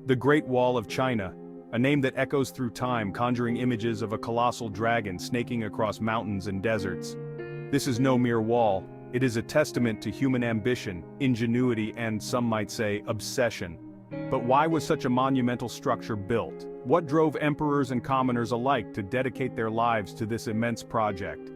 The Great Wall of China, a name that echoes through time, conjuring images of a colossal dragon snaking across mountains and deserts. This is no mere wall, it is a testament to human ambition, ingenuity, and some might say, obsession. But why was such a monumental structure built? What drove emperors and commoners alike to dedicate their lives to this immense project?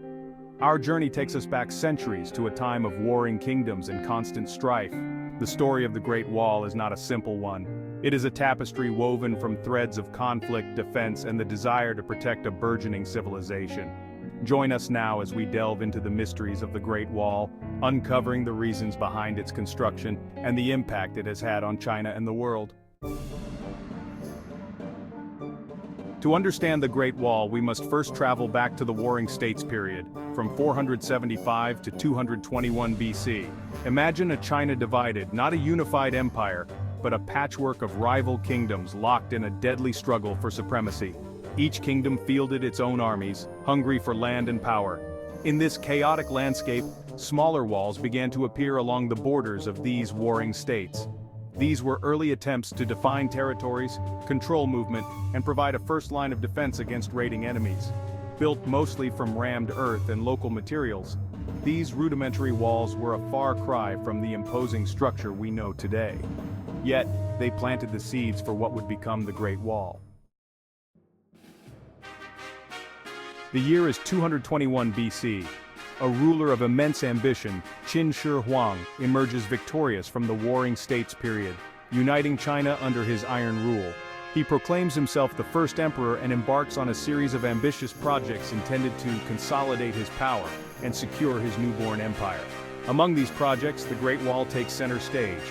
Our journey takes us back centuries to a time of warring kingdoms and constant strife. The story of the Great Wall is not a simple one. It is a tapestry woven from threads of conflict, defense, and the desire to protect a burgeoning civilization. Join us now as we delve into the mysteries of the Great Wall, uncovering the reasons behind its construction and the impact it has had on China and the world. To understand the Great Wall, we must first travel back to the Warring States period, from 475 to 221 BC. Imagine a China divided, not a unified empire, but a patchwork of rival kingdoms locked in a deadly struggle for supremacy. Each kingdom fielded its own armies, hungry for land and power. In this chaotic landscape, smaller walls began to appear along the borders of these warring states. These were early attempts to define territories, control movement, and provide a first line of defense against raiding enemies. Built mostly from rammed earth and local materials, these rudimentary walls were a far cry from the imposing structure we know today. Yet, they planted the seeds for what would become the Great Wall. The year is 221 BC. A ruler of immense ambition, Qin Shi Huang, emerges victorious from the Warring States period, uniting China under his iron rule. He proclaims himself the first emperor and embarks on a series of ambitious projects intended to consolidate his power and secure his newborn empire. Among these projects, the Great Wall takes center stage.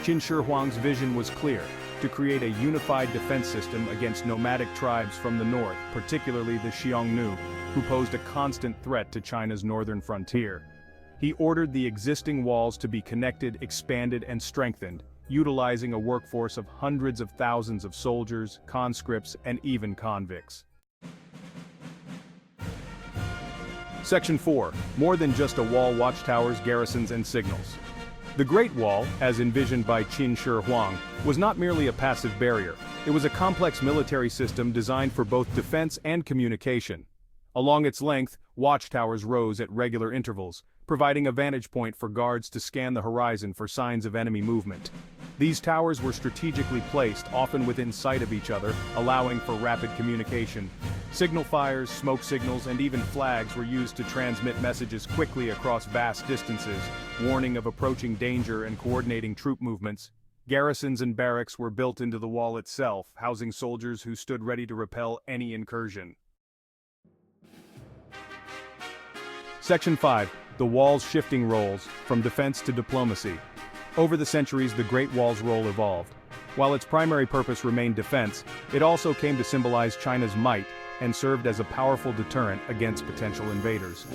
Qin Shi Huang's vision was clear: to create a unified defense system against nomadic tribes from the north, particularly the Xiongnu, who posed a constant threat to China's northern frontier. He ordered the existing walls to be connected, expanded, and strengthened, utilizing a workforce of hundreds of thousands of soldiers, conscripts, and even convicts. Section 4. More than just a wall, watchtowers, garrisons, and signals. The Great Wall, as envisioned by Qin Shi Huang, was not merely a passive barrier. It was a complex military system designed for both defense and communication. Along its length, watchtowers rose at regular intervals, providing a vantage point for guards to scan the horizon for signs of enemy movement. These towers were strategically placed, often within sight of each other, allowing for rapid communication. Signal fires, smoke signals, and even flags were used to transmit messages quickly across vast distances, warning of approaching danger and coordinating troop movements. Garrisons and barracks were built into the wall itself, housing soldiers who stood ready to repel any incursion. Section 5. The wall's shifting roles, from defense to diplomacy. Over the centuries, the Great Wall's role evolved. While its primary purpose remained defense, it also came to symbolize China's might and served as a powerful deterrent against potential invaders.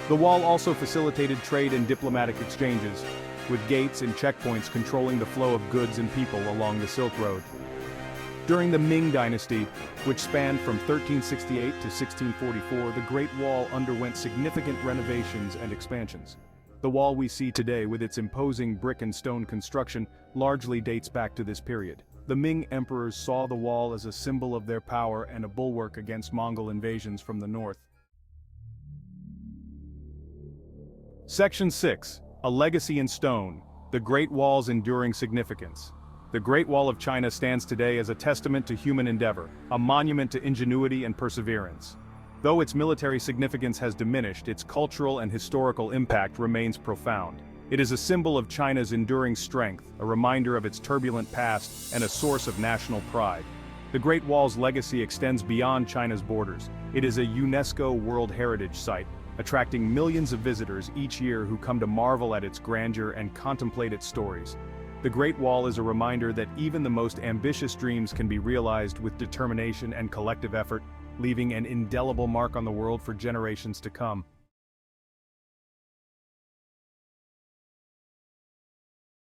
The wall also facilitated trade and diplomatic exchanges, with gates and checkpoints controlling the flow of goods and people along the Silk Road. During the Ming Dynasty, which spanned from 1368 to 1644, the Great Wall underwent significant renovations and expansions. The wall we see today, with its imposing brick and stone construction, largely dates back to this period. The Ming emperors saw the wall as a symbol of their power and a bulwark against Mongol invasions from the north. Section 6. A legacy in stone. The Great Wall's enduring significance. The Great Wall of China stands today as a testament to human endeavor, a monument to ingenuity and perseverance. Though its military significance has diminished, its cultural and historical impact remains profound. It is a symbol of China's enduring strength, a reminder of its turbulent past, and a source of national pride. The Great Wall's legacy extends beyond China's borders. It is a UNESCO World Heritage Site, attracting millions of visitors each year who come to marvel at its grandeur and contemplate its stories. The Great Wall is a reminder that even the most ambitious dreams can be realized with determination and collective effort, leaving an indelible mark on the world for generations to come.